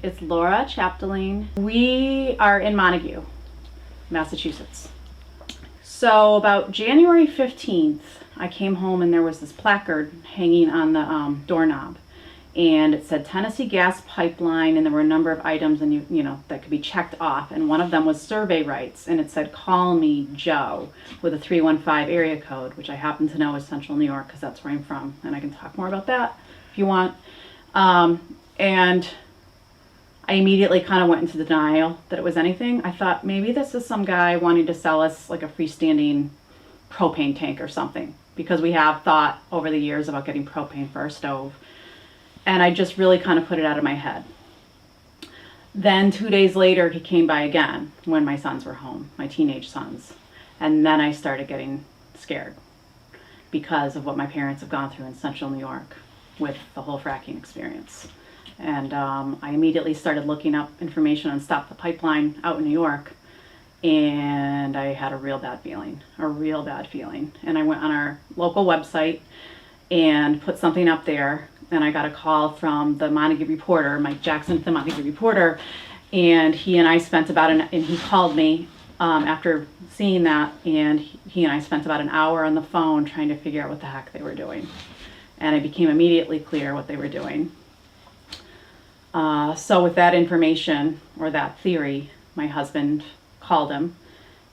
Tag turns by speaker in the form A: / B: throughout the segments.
A: It's Laura Chapdelaine. We are in Montague, Massachusetts. So about January 15th, I came home and there was this placard hanging on the doorknob. And it said Tennessee gas pipeline, and there were a number of items and you know that could be checked off, and one of them was survey rights, and it said call me Joe with a 315 area code, which I happen to know is Central New York because that's where I'm from, and I can talk more about that if you want. And I immediately kind of went into denial that it was anything. I thought maybe this is some guy wanting to sell us like a freestanding propane tank or something, because we have thought over the years about getting propane for our stove. And I just really kind of put it out of my head. Then 2 days later, he came by again when my sons were home, my teenage sons. And then I started getting scared because of what my parents have gone through in Central New York with the whole fracking experience. And I immediately started looking up information on Stop the Pipeline out in New York. And I had a real bad feeling. And I went on our local website and put something up there. And I got a call from the Montague reporter, Mike Jackson, the Montague reporter, and he and I spent and he called me after seeing that, and he and I spent about an hour on the phone trying to figure out what the heck they were doing. And it became immediately clear what they were doing. So with that information, or that theory, my husband called him.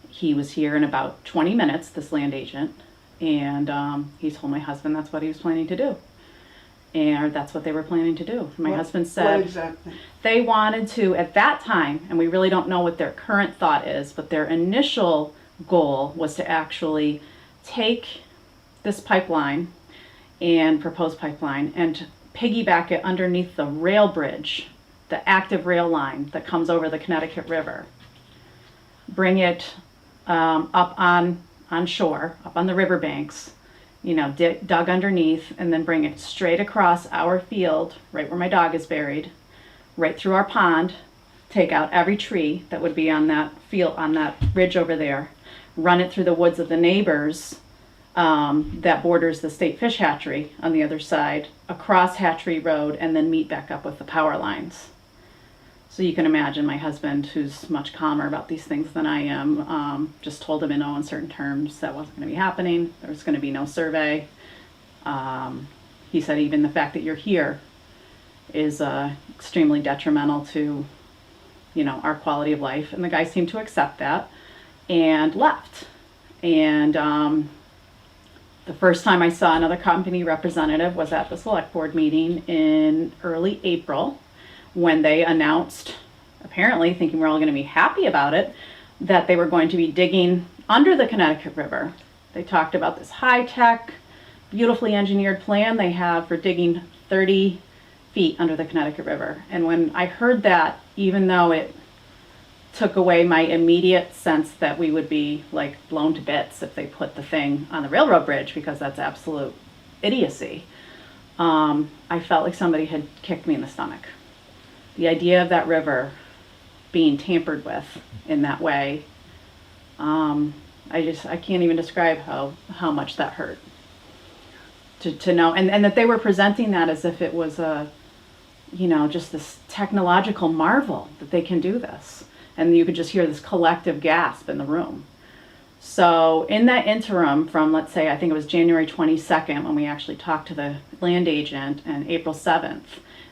A: He was here in about 20 minutes, this land agent, and he told my husband that's what he was planning to do. And that's what they were planning to do. My husband said
B: what exactly?
A: They wanted to, at that time, and we really don't know what their current thought is, but their initial goal was to actually take this pipeline and proposed pipeline and piggyback it underneath the rail bridge, the active rail line that comes over the Connecticut River. Bring it up on shore, up on the riverbanks, dug underneath, and then bring it straight across our field, right where my dog is buried, right through our pond, take out every tree that would be on that field, on that ridge over there, run it through the woods of the neighbors that borders the state fish hatchery on the other side, across Hatchery Road, and then meet back up with the power lines. So you can imagine my husband, who's much calmer about these things than I am, just told him in no uncertain terms that wasn't going to be happening. There was going to be no survey. He said even the fact that you're here is extremely detrimental to, our quality of life. And the guy seemed to accept that and left. And the first time I saw another company representative was at the select board meeting in early April, when they announced, apparently thinking we're all going to be happy about it, that they were going to be digging under the Connecticut River. They talked about this high-tech, beautifully engineered plan they have for digging 30 feet under the Connecticut River. And when I heard that, even though it took away my immediate sense that we would be like blown to bits if they put the thing on the railroad bridge, because that's absolute idiocy, I felt like somebody had kicked me in the stomach. The idea of that river being tampered with in that way, I can't even describe how much that hurt. To know, and that they were presenting that as if it was just this technological marvel that they can do this. And you could just hear this collective gasp in the room. So in that interim from, let's say, I think it was January 22nd when we actually talked to the land agent, and April 7th,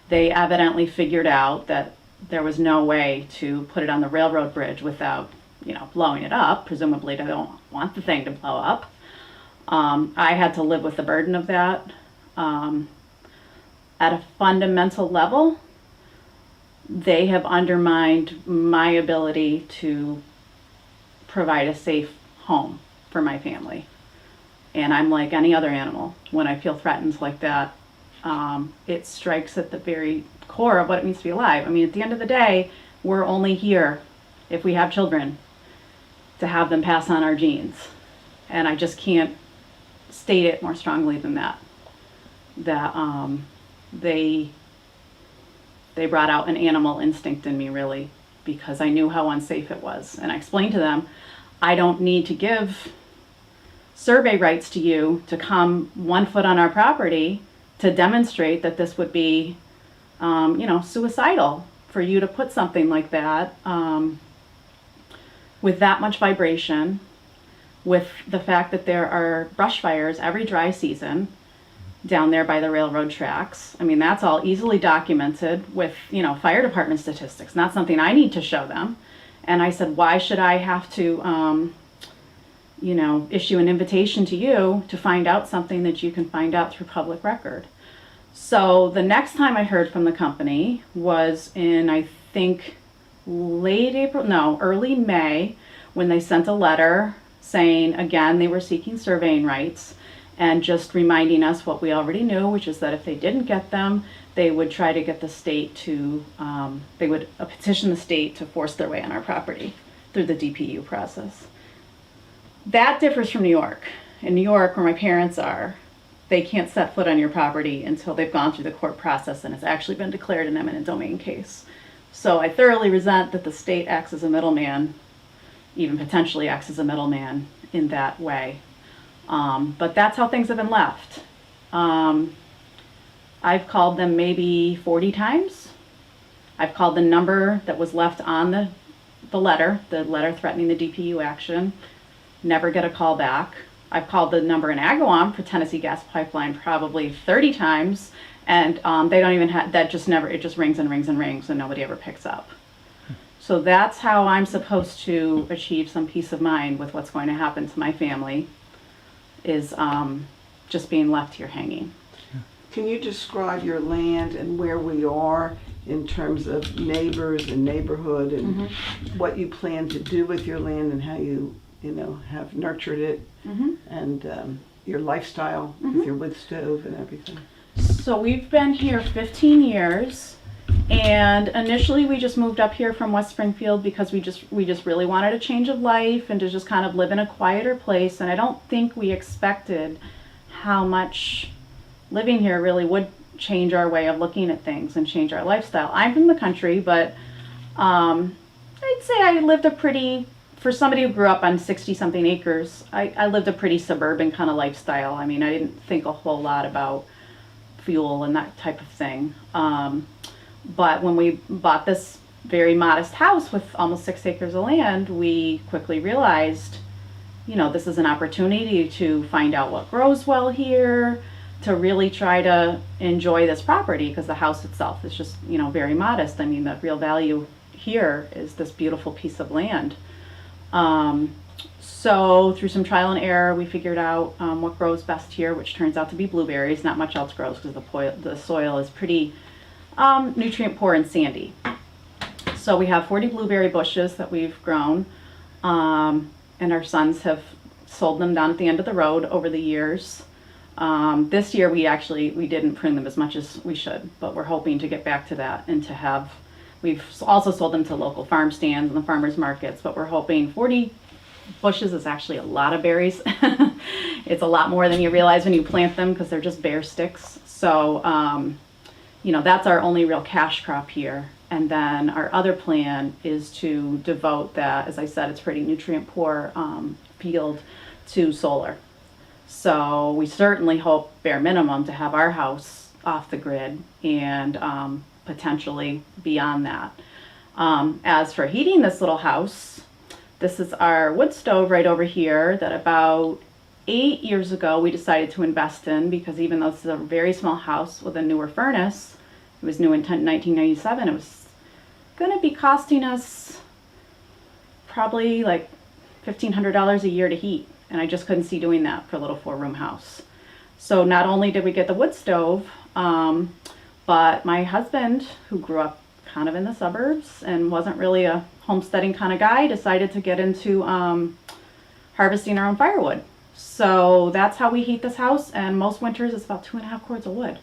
A: they evidently figured out that there was no way to put it on the railroad bridge without, blowing it up. Presumably they don't want the thing to blow up. I had to live with the burden of that. At a fundamental level, they have undermined my ability to provide a safe home for my family. And I'm like any other animal. When I feel threatened like that, it strikes at the very core of what it means to be alive. I mean, at the end of the day, we're only here, if we have children, to have them pass on our genes. And I just can't state it more strongly than that. That they brought out an animal instinct in me, really, because I knew how unsafe it was. And I explained to them, I don't need to give survey rights to you to come 1 foot on our property to demonstrate that this would be, suicidal for you to put something like that with that much vibration, with the fact that there are brush fires every dry season down there by the railroad tracks. I mean, that's all easily documented with, fire department statistics, not something I need to show them. And I said, why should I have to, issue an invitation to you to find out something that you can find out through public record? So the next time I heard from the company was in, I think, early May, when they sent a letter saying, again, they were seeking surveying rights and just reminding us what we already knew, which is that if they didn't get them, they would try to get the state to, they would petition the state to force their way on our property through the DPU process. That differs from New York. In New York, where my parents are, they can't set foot on your property until they've gone through the court process and it's actually been declared an eminent domain case. So I thoroughly resent that the state acts as a middleman, even potentially acts as a middleman in that way. But that's how things have been left. I've called them maybe 40 times. I've called the number that was left on the letter threatening the DPU action. Never get a call back. I've called the number in Agawam for Tennessee Gas Pipeline probably 30 times, and they don't even have, it just rings and rings and rings, and nobody ever picks up. So that's how I'm supposed to achieve some peace of mind with what's going to happen to my family, is just being left here hanging.
B: Can you describe your land and where we are in terms of neighbors and neighborhood, and what you plan to do with your land, and how you have nurtured it, and your lifestyle with your wood stove and everything?
A: So we've been here 15 years, and initially we just moved up here from West Springfield because we just really wanted a change of life and to just kind of live in a quieter place. And I don't think we expected how much living here really would change our way of looking at things and change our lifestyle. I'm from the country, but I'd say I lived for somebody who grew up on 60-something acres, I lived a pretty suburban kind of lifestyle. I mean, I didn't think a whole lot about fuel and that type of thing. But when we bought this very modest house with almost 6 acres of land, we quickly realized, this is an opportunity to find out what grows well here, to really try to enjoy this property, because the house itself is just, very modest. I mean, the real value here is this beautiful piece of land. So through some trial and error, we figured out what grows best here, which turns out to be blueberries. Not much else grows because the soil is pretty nutrient poor and sandy. So we have 40 blueberry bushes that we've grown, and our sons have sold them down at the end of the road over the years. This year we didn't prune them as much as we should, but we're hoping to get back to that and to have. We've also sold them to local farm stands and the farmers markets, but we're hoping 40 bushes is actually a lot of berries. It's a lot more than you realize when you plant them, because they're just bare sticks. So, that's our only real cash crop here. And then our other plan is to devote that, as I said, it's pretty nutrient poor field, to solar. So we certainly hope, bare minimum, to have our house off the grid, and potentially beyond that. As for heating this little house, this is our wood stove right over here that about 8 years ago we decided to invest in, because even though this is a very small house with a newer furnace, it was new in 1997, it was going to be costing us probably like $1,500 a year to heat, and I just couldn't see doing that for a little 4-room house. So not only did we get the wood stove, but my husband, who grew up kind of in the suburbs and wasn't really a homesteading kind of guy, decided to get into harvesting our own firewood. So that's how we heat this house, and most winters it's about 2.5 cords of wood.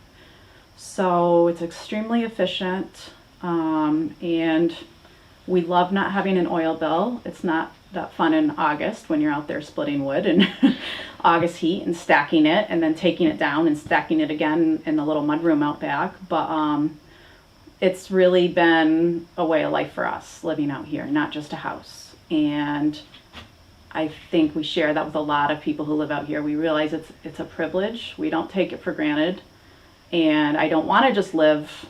A: So it's extremely efficient, and we love not having an oil bill. It's not that fun in August when you're out there splitting wood and August heat and stacking it and then taking it down and stacking it again in the little mudroom out back. But it's really been a way of life for us living out here, not just a house. And I think we share that with a lot of people who live out here. We realize it's a privilege. We don't take it for granted. And I don't want to just live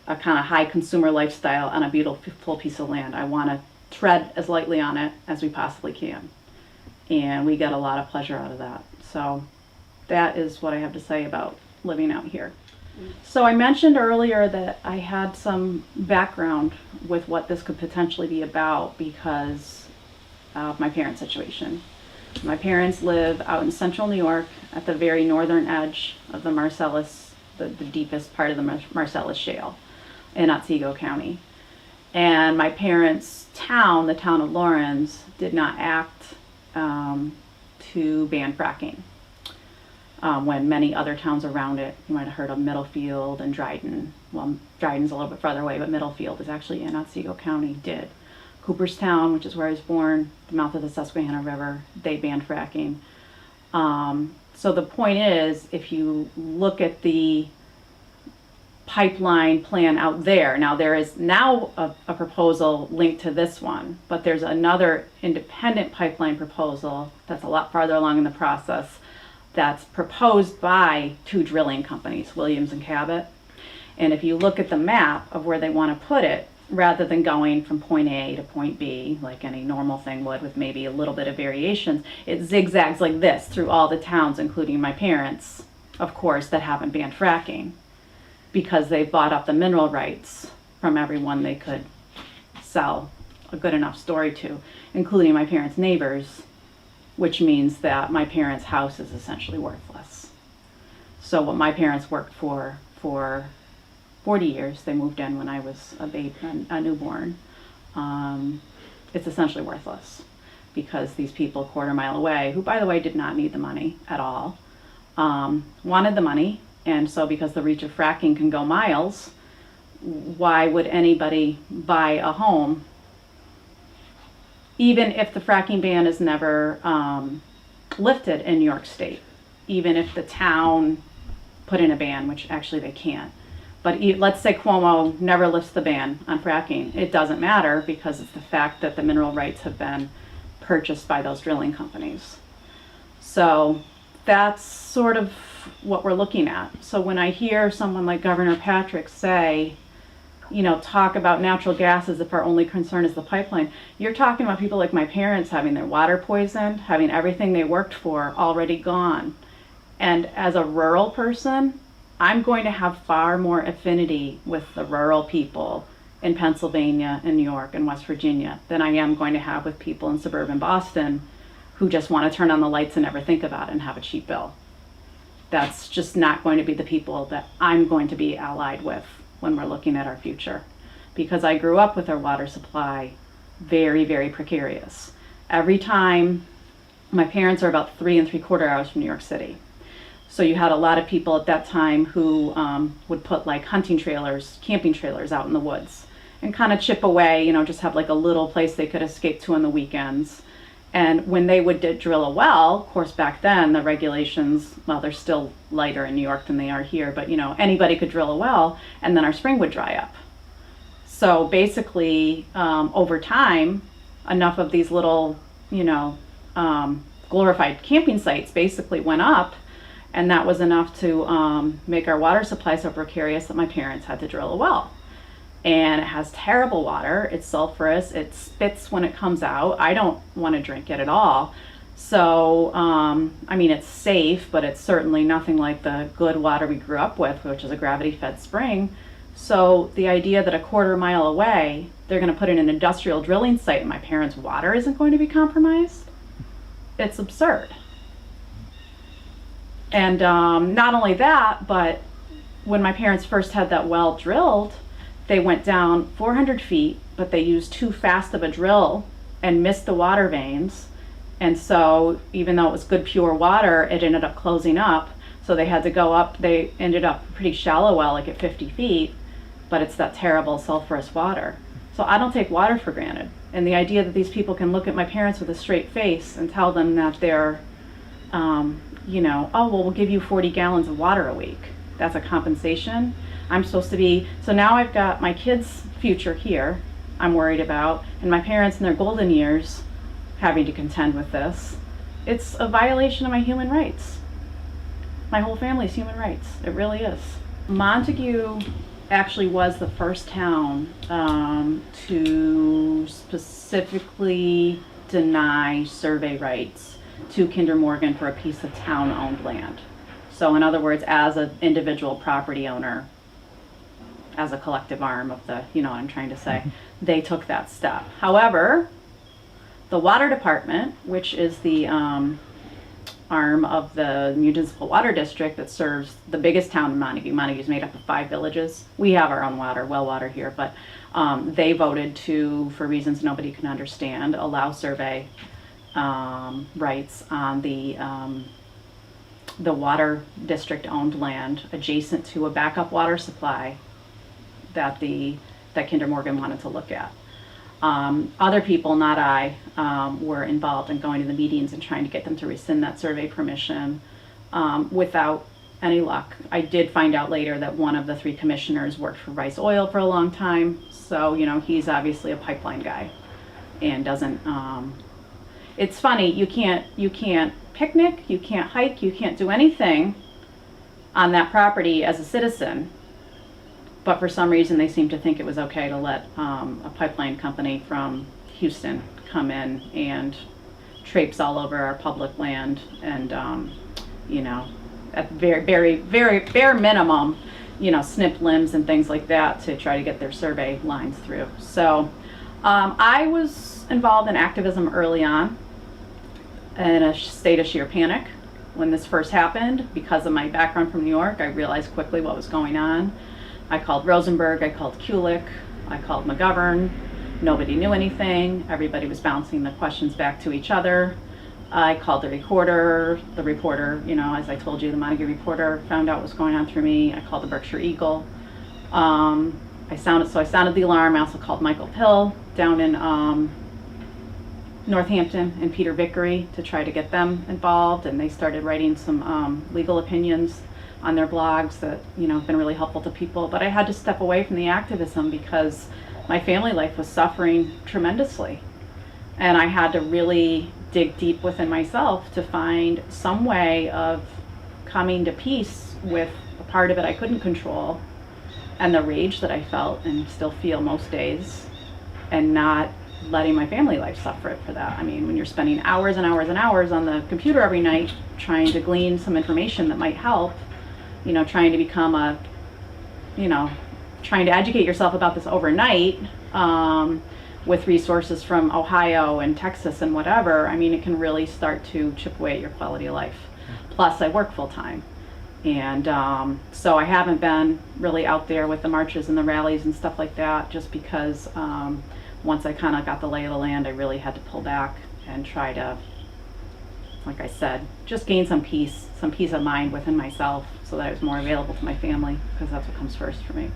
A: a kind of high consumer lifestyle on a beautiful piece of land. I want to tread as lightly on it as we possibly can. And we get a lot of pleasure out of that. So that is what I have to say about living out here. So I mentioned earlier that I had some background with what this could potentially be about because of my parents' situation. My parents live out in central New York at the very northern edge of the Marcellus, the deepest part of the Marcellus Shale in Otsego County. And my parents' town, the town of Lawrence, did not act to ban fracking. When many other towns around it, you might have heard of Middlefield and Dryden. Well, Dryden's a little bit farther away, but Middlefield is actually in Otsego County, did. Cooperstown, which is where I was born, the mouth of the Susquehanna River, they banned fracking. So the point is, if you look at the pipeline plan out there, now there is now a proposal linked to this one, but there's another independent pipeline proposal that's a lot farther along in the process that's proposed by two drilling companies, Williams and Cabot. And if you look at the map of where they want to put it, rather than going from point A to point B, like any normal thing would with maybe a little bit of variations, it zigzags like this through all the towns, including my parents, of course, that haven't banned fracking, because they've bought up the mineral rights from everyone they could sell a good enough story to, including my parents' neighbors, which means that my parents' house is essentially worthless. So what my parents worked for 40 years, they moved in when I was a newborn, it's essentially worthless because these people a quarter mile away, who by the way did not need the money at all, wanted the money. And so because the reach of fracking can go miles, why would anybody buy a home even if the fracking ban is never lifted in New York State, even if the town put in a ban, which actually they can't. But let's say Cuomo never lifts the ban on fracking. It doesn't matter because it's the fact that the mineral rights have been purchased by those drilling companies. So that's sort of what we're looking at. So when I hear someone like Governor Patrick say, talk about natural gas as if our only concern is the pipeline, you're talking about people like my parents having their water poisoned, having everything they worked for already gone. And as a rural person, I'm going to have far more affinity with the rural people in Pennsylvania and New York and West Virginia than I am going to have with people in suburban Boston who just want to turn on the lights and never think about it and have a cheap bill. That's just not going to be the people that I'm going to be allied with when we're looking at our future, because I grew up with our water supply very, very precarious. Every time, my parents are about 3 3/4 hours from New York City. So you had a lot of people at that time who would put like hunting trailers, camping trailers out in the woods and kind of chip away, just have like a little place they could escape to on the weekends. And when they would drill a well, of course back then the regulations, well, they're still lighter in New York than they are here, but anybody could drill a well and then our spring would dry up. So basically over time, enough of these little, glorified camping sites basically went up, and that was enough to make our water supply so precarious that my parents had to drill a well. And it has terrible water, it's sulfurous, it spits when it comes out. I don't want to drink it at all. So, it's safe, but it's certainly nothing like the good water we grew up with, which is a gravity-fed spring. So the idea that a quarter mile away, they're going to put in an industrial drilling site and my parents' water isn't going to be compromised, it's absurd. And not only that, but when my parents first had that well drilled, they went down 400 feet, but they used too fast of a drill and missed the water veins. And so even though it was good pure water, it ended up closing up. So they had to go up, they ended up pretty shallow well, like at 50 feet, but it's that terrible sulfurous water. So I don't take water for granted. And the idea that these people can look at my parents with a straight face and tell them that they're, we'll give you 40 gallons of water a week. That's a compensation. I'm supposed to be, so now I've got my kids' future here I'm worried about, and my parents in their golden years having to contend with this. It's a violation of my human rights. My whole family's human rights. It really is. Montague actually was the first town to specifically deny survey rights to Kinder Morgan for a piece of town-owned land. So in other words, as an individual property owner, as a collective arm of the, you know what I'm trying to say, they took that step. However, the water department, which is the arm of the municipal water district that serves the biggest town in Montague. Montague is made up of 5 villages. We have our own water, well water here, but they voted to, for reasons nobody can understand, allow survey rights on the water district owned land adjacent to a backup water supply that Kinder Morgan wanted to look at. Other people, not I, were involved in going to the meetings and trying to get them to rescind that survey permission without any luck. I did find out later that one of the 3 commissioners worked for Rice Oil for a long time, so you know he's obviously a pipeline guy and doesn't. It's funny, you can't picnic, you can't hike, you can't do anything on that property as a citizen. But for some reason, they seem to think it was okay to let a pipeline company from Houston come in and traipse all over our public land and, you know, at very bare minimum, you know, snip limbs and things like that to try to get their survey lines through. So I was involved in activism early on in a state of sheer panic when this first happened. Because of my background from New York, I realized quickly what was going on. I called Rosenberg, I called Kulik, I called McGovern. Nobody knew anything. Everybody was bouncing the questions back to each other. I called the reporter, you know, as I told you, the Montague reporter found out what was going on through me. I called the Berkshire Eagle. I sounded the alarm. I also called Michael Pill down in Northampton and Peter Vickery to try to get them involved, and they started writing some legal opinions on their blogs that, you know, have been really helpful to people. But I had to step away from the activism because my family life was suffering tremendously. And I had to really dig deep within myself to find some way of coming to peace with a part of it I couldn't control and the rage that I felt and still feel most days, and not letting my family life suffer it for that. I mean, when you're spending hours and hours and hours on the computer every night trying to glean some information that might help, you know, trying to become trying to educate yourself about this overnight with resources from Ohio and Texas and whatever, I mean, it can really start to chip away at your quality of life. Plus, I work full time. And so I haven't been really out there with the marches and the rallies and stuff like that, just because once I kind of got the lay of the land, I really had to pull back and try to, like I said, just gain some peace of mind within myself so that I was more available to my family, because that's what comes first for me.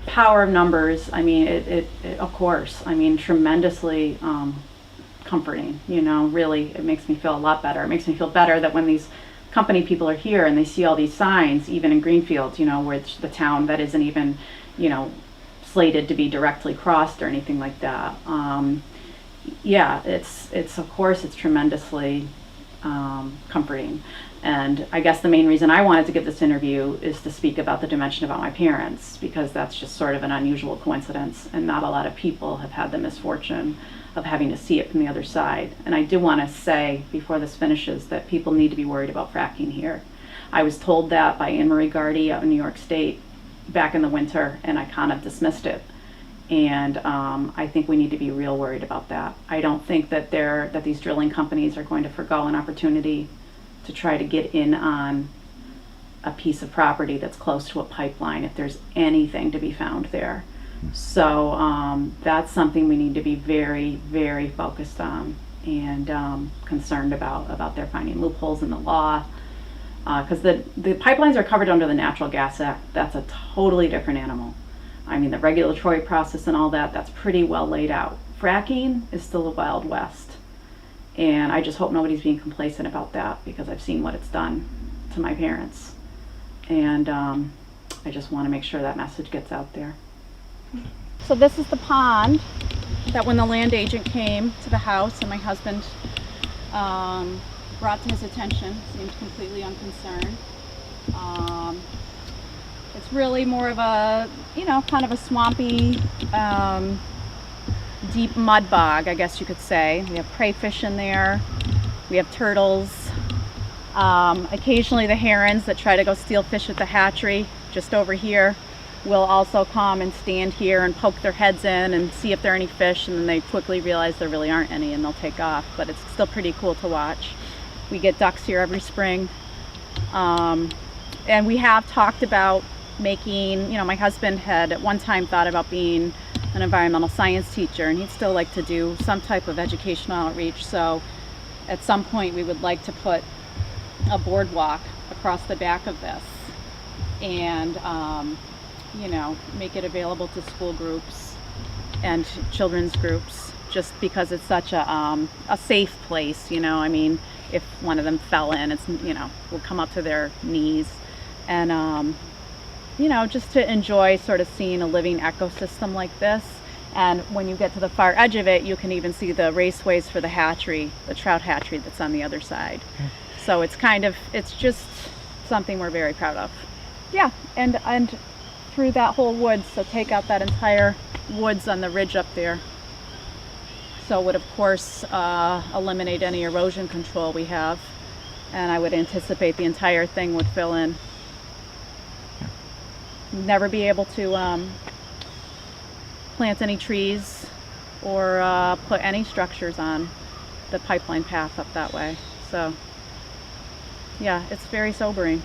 A: Power of numbers, I mean, it of course, I mean, tremendously comforting, you know, really, it makes me feel a lot better. It makes me feel better that when these company people are here and they see all these signs, even in Greenfield, you know, where it's the town that isn't even, you know, slated to be directly crossed or anything like that. Yeah, it's of course, it's tremendously comforting. And I guess the main reason I wanted to give this interview is to speak about the dimension about my parents, because that's just sort of an unusual coincidence, and not a lot of people have had the misfortune of having to see it from the other side. And I do want to say before this finishes that people need to be worried about fracking here. I was told that by Anne Marie Gardy out in New York State back in the winter, and I kind of dismissed it. And I think we need to be real worried about that. I don't think that these drilling companies are going to forgo an opportunity to try to get in on a piece of property that's close to a pipeline if there's anything to be found there. So that's something we need to be very, very focused on and concerned about their finding loopholes in the law. Because the pipelines are covered under the Natural Gas Act. That's a totally different animal. I mean, the regulatory process and all that, that's pretty well laid out. Fracking is still the Wild West. And I just hope nobody's being complacent about that, because I've seen what it's done to my parents. And I just want to make sure that message gets out there. So this is the pond that when the land agent came to the house and my husband brought to his attention, seemed completely unconcerned. It's really more of a, kind of a swampy, deep mud bog, I guess you could say. We have crayfish in there. We have turtles. Occasionally the herons that try to go steal fish at the hatchery just over here will also come and stand here and poke their heads in and see if there are any fish, and then they quickly realize there really aren't any and they'll take off, but it's still pretty cool to watch. We get ducks here every spring. And we have talked about making, my husband had at one time thought about being an environmental science teacher, and he'd still like to do some type of educational outreach. So at some point we would like to put a boardwalk across the back of this and, make it available to school groups and children's groups, just because it's such a safe place, if one of them fell in, it's, will come up to their knees. And, just to enjoy sort of seeing a living ecosystem like this. And when you get to the far edge of it, you can even see the raceways for the hatchery, the trout hatchery that's on the other side. So it's just something we're very proud of. Yeah, and through that whole woods, so take out that entire woods on the ridge up there. So it would of course eliminate any erosion control we have, and I would anticipate the entire thing would fill in. Never be able to plant any trees or put any structures on the pipeline path up that way. So yeah, it's very sobering.